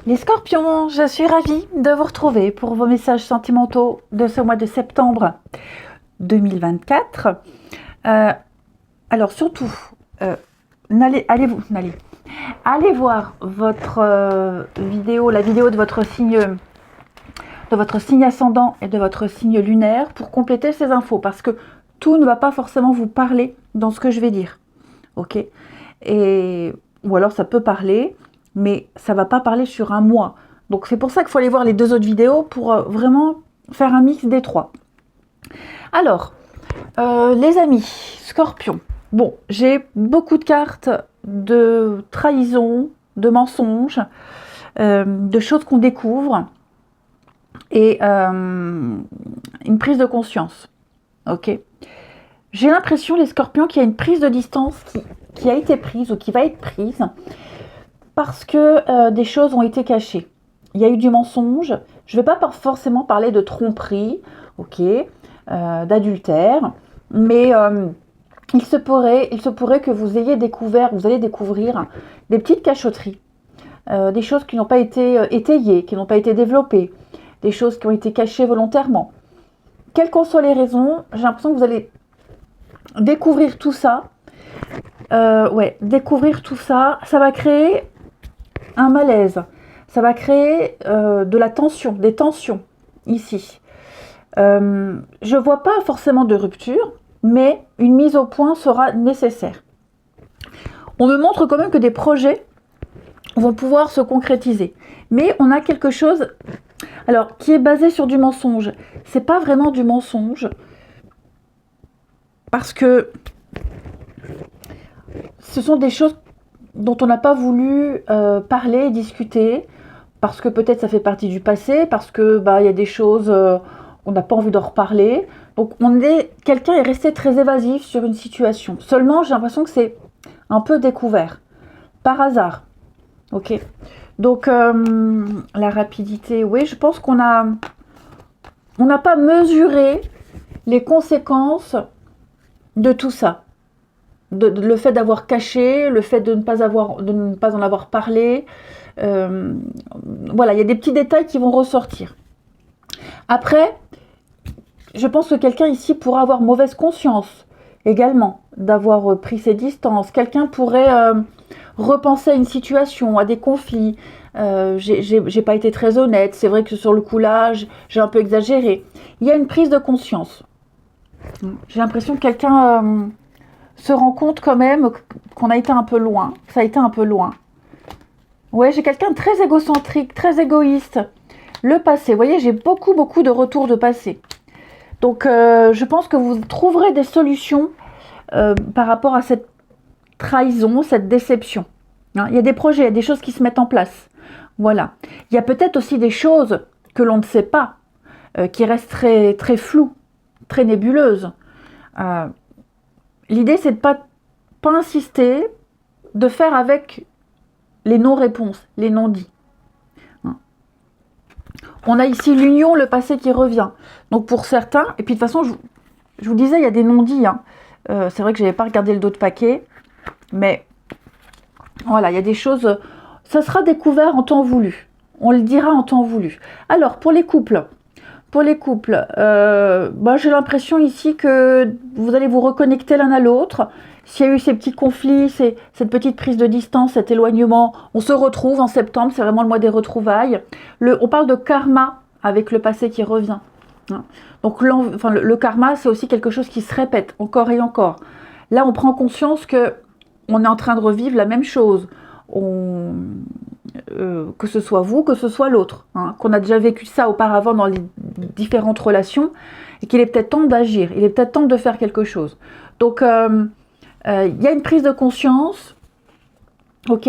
Les scorpions, je suis ravie de vous retrouver pour vos messages sentimentaux de ce mois de septembre 2024. Alors surtout, allez voir votre vidéo, la vidéo de votre signe ascendant et de votre signe lunaire pour compléter ces infos, parce que tout ne va pas forcément vous parler dans ce que je vais dire. Ok, ou alors ça peut parler, mais ça ne va pas parler sur un mois. Donc c'est pour ça qu'il faut aller voir les deux autres vidéos pour vraiment faire un mix des trois. Alors, les amis, scorpions. Bon, j'ai beaucoup de cartes de trahison, de mensonges, de choses qu'on découvre et une prise de conscience. Ok. J'ai l'impression, les scorpions, qu'il y a une prise de distance qui a été prise ou qui va être prise parce que des choses ont été cachées. Il y a eu du mensonge. Je ne vais pas forcément parler de tromperie, ok, d'adultère, mais il se pourrait que vous allez découvrir des petites cachotteries, des choses qui n'ont pas été étayées, qui n'ont pas été développées, des choses qui ont été cachées volontairement. Quelles qu'en soient les raisons, j'ai l'impression que vous allez découvrir tout ça. Découvrir tout ça, ça va créer un malaise. Ça va créer de la tension, des tensions ici. Je vois pas forcément de rupture, mais une mise au point sera nécessaire. On me montre quand même que des projets vont pouvoir se concrétiser. Mais on a quelque chose alors qui est basé sur du mensonge. C'est pas vraiment du mensonge, parce que ce sont des choses dont on n'a pas voulu parler, discuter, parce que peut-être ça fait partie du passé, parce que y a des choses, on n'a pas envie d'en reparler. Donc quelqu'un est resté très évasif sur une situation. Seulement, j'ai l'impression que c'est un peu découvert, par hasard. Ok. Donc la rapidité, oui, je pense qu'on n'a pas mesuré les conséquences de tout ça. Le fait d'avoir caché, le fait de ne pas en avoir parlé. Voilà, il y a des petits détails qui vont ressortir. Après, je pense que quelqu'un ici pourra avoir mauvaise conscience également d'avoir pris ses distances. Quelqu'un pourrait repenser à une situation, à des conflits. J'ai pas été très honnête. C'est vrai que sur le coup là, j'ai un peu exagéré. Il y a une prise de conscience. J'ai l'impression que quelqu'un se rend compte quand même qu'on a été un peu loin. Ça a été un peu loin. Ouais, j'ai quelqu'un de très égocentrique, très égoïste. Le passé, vous voyez, j'ai beaucoup de retours de passé. Donc, je pense que vous trouverez des solutions par rapport à cette trahison, cette déception. Hein, il y a des projets, il y a des choses qui se mettent en place. Voilà. Il y a peut-être aussi des choses que l'on ne sait pas, qui restent très, très floues, très nébuleuses. L'idée, c'est de pas insister, de faire avec les non-réponses, les non-dits. On a ici l'union, le passé qui revient. Donc pour certains, et puis de toute façon, je vous disais, il y a des non-dits. Hein. C'est vrai que je n'avais pas regardé le dos de paquet, mais voilà, il y a des choses, ça sera découvert en temps voulu. On le dira en temps voulu. Alors, pour les couples, j'ai l'impression ici que vous allez vous reconnecter l'un à l'autre. S'il y a eu ces petits conflits, cette petite prise de distance, cet éloignement, on se retrouve en septembre, c'est vraiment le mois des retrouvailles. On parle de karma avec le passé qui revient. Donc le karma, c'est aussi quelque chose qui se répète encore et encore. Là, on prend conscience que on est en train de revivre la même chose. Que ce soit vous, que ce soit l'autre, qu'on a déjà vécu ça auparavant dans les différentes relations, et qu'il est peut-être temps d'agir, il est peut-être temps de faire quelque chose. Donc, il y a une prise de conscience, ok,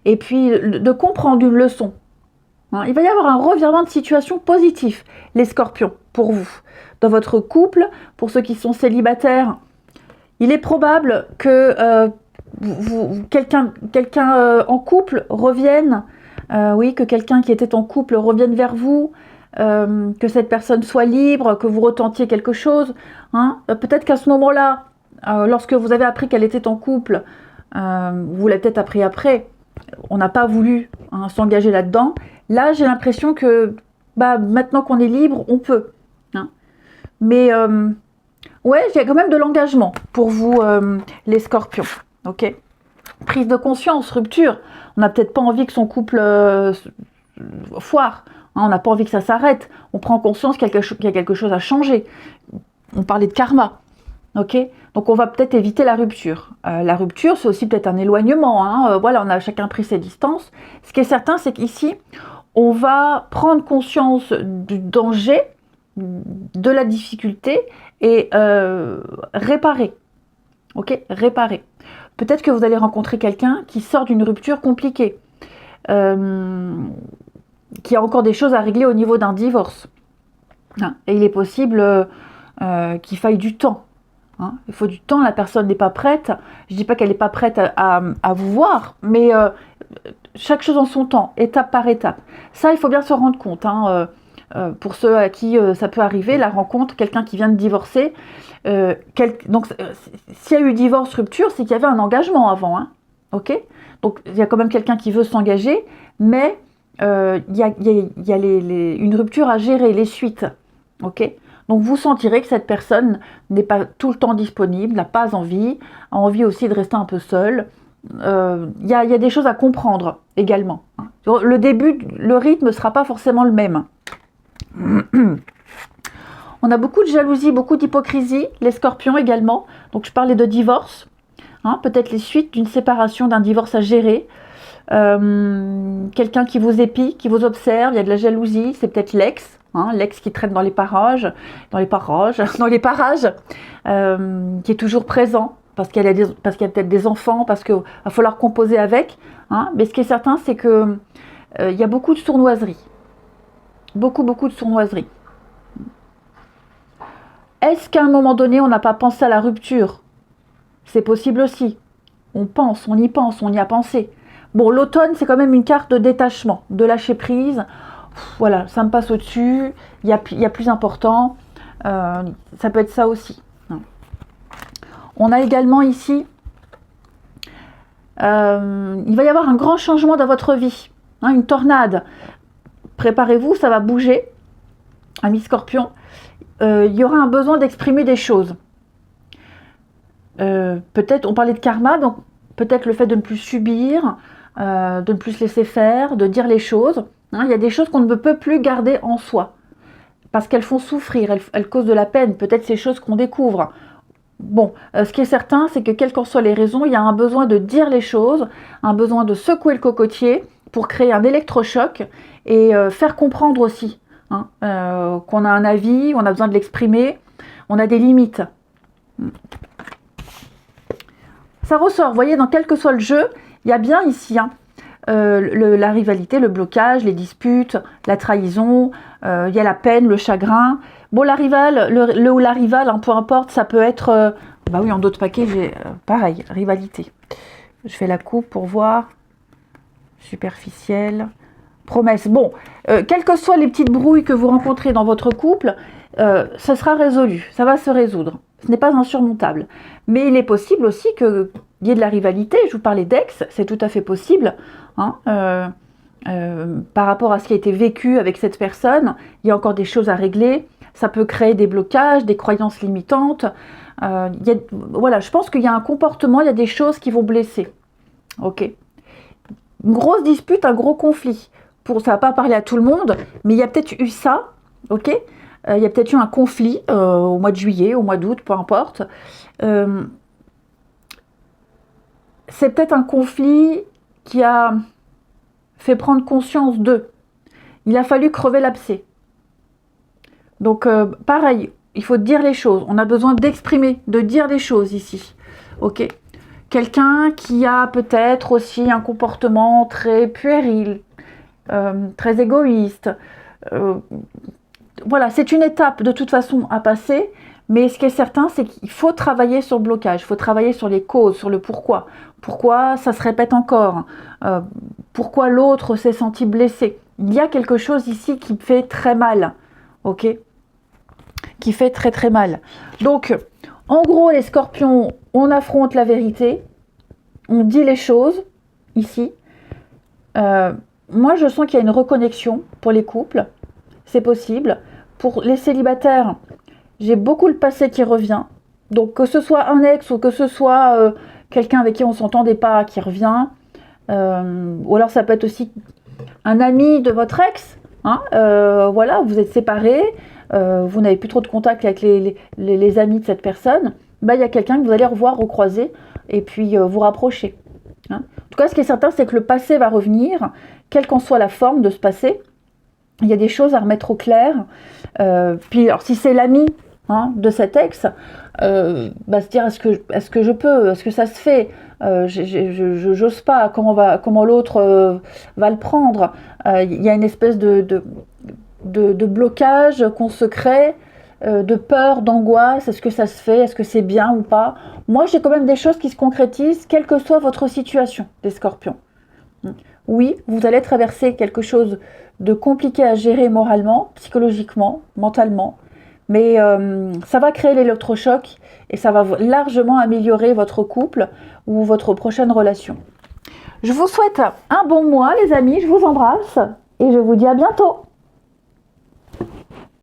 et puis de comprendre une leçon. Il va y avoir un revirement de situation positif, les scorpions, pour vous. Dans votre couple, pour ceux qui sont célibataires, il est probable que quelqu'un en couple revienne, que quelqu'un qui était en couple revienne vers vous, que cette personne soit libre, que vous retentiez quelque chose. Peut-être qu'à ce moment-là, lorsque vous avez appris qu'elle était en couple, vous l'avez peut-être appris après, on n'a pas voulu s'engager là-dedans. Là, j'ai l'impression que maintenant qu'on est libre, on peut. Hein. Mais ouais, il y a quand même de l'engagement pour vous, les scorpions. Ok. Prise de conscience, rupture. On n'a peut-être pas envie que son couple foire. Hein, on n'a pas envie que ça s'arrête. On prend conscience qu'il y a quelque chose à changer. On parlait de karma. Ok, donc on va peut-être éviter la rupture. La rupture, c'est aussi peut-être un éloignement. Hein. Voilà, on a chacun pris ses distances. Ce qui est certain, c'est qu'ici, on va prendre conscience du danger, de la difficulté et réparer. Ok, réparer. Peut-être que vous allez rencontrer quelqu'un qui sort d'une rupture compliquée, qui a encore des choses à régler au niveau d'un divorce. Hein. Et il est possible qu'il faille du temps. Hein. Il faut du temps, la personne n'est pas prête. Je ne dis pas qu'elle n'est pas prête à vous voir, mais chaque chose en son temps, étape par étape. Ça, il faut bien se rendre compte. Hein. Pour ceux à qui ça peut arriver, la rencontre, quelqu'un qui vient de divorcer. Donc, s'il y a eu divorce, rupture, c'est qu'il y avait un engagement avant. Hein. Ok ? Donc, il y a quand même quelqu'un qui veut s'engager, mais il y a une rupture à gérer, les suites. Ok ? Donc vous sentirez que cette personne n'est pas tout le temps disponible, n'a pas envie, a envie aussi de rester un peu seule. Il y a des choses à comprendre également. Le début, le rythme ne sera pas forcément le même. On a beaucoup de jalousie, beaucoup d'hypocrisie, les scorpions également. Donc je parlais de divorce, hein, peut-être les suites d'une séparation, d'un divorce à gérer. Quelqu'un qui vous épie, qui vous observe, il y a de la jalousie, c'est peut-être l'ex. Hein, l'ex qui traîne dans les parages, qui est toujours présent, parce qu'il y a peut-être des enfants, parce qu'il va falloir composer avec. Hein, mais ce qui est certain, c'est que il y a beaucoup de sournoiserie. Beaucoup de sournoiserie. Est-ce qu'à un moment donné, on n'a pas pensé à la rupture ? C'est possible aussi. On y pense, on y a pensé. Bon, l'automne, c'est quand même une carte de détachement, de lâcher prise. Voilà, ça me passe au-dessus, il y a plus important, ça peut être ça aussi. On a également ici, il va y avoir un grand changement dans votre vie, hein, une tornade. Préparez-vous, ça va bouger, ami Scorpion. Il y aura un besoin d'exprimer des choses. Peut-être, on parlait de karma, donc peut-être le fait de ne plus subir, de ne plus se laisser faire, de dire les choses. Hein, il y a des choses qu'on ne peut plus garder en soi, parce qu'elles font souffrir, elles causent de la peine, peut-être ces choses qu'on découvre. Bon, ce qui est certain, c'est que quelles qu'en soient les raisons, il y a un besoin de dire les choses, un besoin de secouer le cocotier pour créer un électrochoc et faire comprendre aussi hein, qu'on a un avis, on a besoin de l'exprimer, on a des limites. Ça ressort, vous voyez, dans quel que soit le jeu, il y a bien ici... Hein, la rivalité, le blocage, les disputes, la trahison, il y a la peine, le chagrin. Bon, la rivale, le ou la rivale, hein, peu importe, ça peut être... bah oui, en d'autres paquets, j'ai pareil, rivalité. Je fais la coupe pour voir. Superficielle. Promesse. Bon, quelles que soient les petites brouilles que vous rencontrez dans votre couple, ça sera résolu, ça va se résoudre. Ce n'est pas insurmontable. Mais il est possible aussi qu'il y ait de la rivalité. Je vous parlais d'ex, c'est tout à fait possible. Hein, par rapport à ce qui a été vécu avec cette personne, il y a encore des choses à régler. Ça peut créer des blocages, des croyances limitantes. Voilà, je pense qu'il y a un comportement, il y a des choses qui vont blesser. Ok. Une grosse dispute, un gros conflit. Ça ne va pas parler à tout le monde, mais il y a peut-être eu ça. Ok. Il y a peut-être eu un conflit au mois de juillet, au mois d'août, peu importe. C'est peut-être un conflit qui a fait prendre conscience d'eux. Il a fallu crever l'abcès. Donc, pareil, il faut dire les choses. On a besoin d'exprimer, de dire des choses ici. Ok. Quelqu'un qui a peut-être aussi un comportement très puéril, très égoïste. Voilà, c'est une étape de toute façon à passer, mais ce qui est certain, c'est qu'il faut travailler sur le blocage, il faut travailler sur les causes, sur le pourquoi. Pourquoi ça se répète encore, pourquoi l'autre s'est senti blessé. Il y a quelque chose ici qui fait très mal, ok, qui fait très très mal. Donc, en gros, les scorpions, on affronte la vérité, on dit les choses, ici. Euh, Moi, je sens qu'il y a une reconnexion pour les couples. C'est possible. Pour les célibataires, j'ai beaucoup le passé qui revient. Donc, que ce soit un ex ou que ce soit quelqu'un avec qui on s'entendait pas qui revient, ou alors ça peut être aussi un ami de votre ex, hein, voilà, vous êtes séparés, vous n'avez plus trop de contact avec les amis de cette personne, bah, il y a quelqu'un que vous allez revoir, recroiser, et puis vous rapprocher. Hein. En tout cas, ce qui est certain, c'est que le passé va revenir, quelle qu'en soit la forme de ce passé. Il y a des choses à remettre au clair. Puis, alors, si c'est l'ami, hein, de cet ex, bah, se dire est-ce que je peux, est-ce que ça se fait, j'ose pas, comment l'autre va le prendre. Il y a une espèce de blocage qu'on se crée, de peur, d'angoisse. Est-ce que ça se fait, est-ce que c'est bien ou pas. Moi, j'ai quand même des choses qui se concrétisent, quelle que soit votre situation, les scorpions. Oui, vous allez traverser quelque chose de compliqué à gérer moralement, psychologiquement, mentalement, mais ça va créer l'électrochoc et ça va largement améliorer votre couple ou votre prochaine relation. Je vous souhaite un bon mois, les amis, je vous embrasse et je vous dis à bientôt.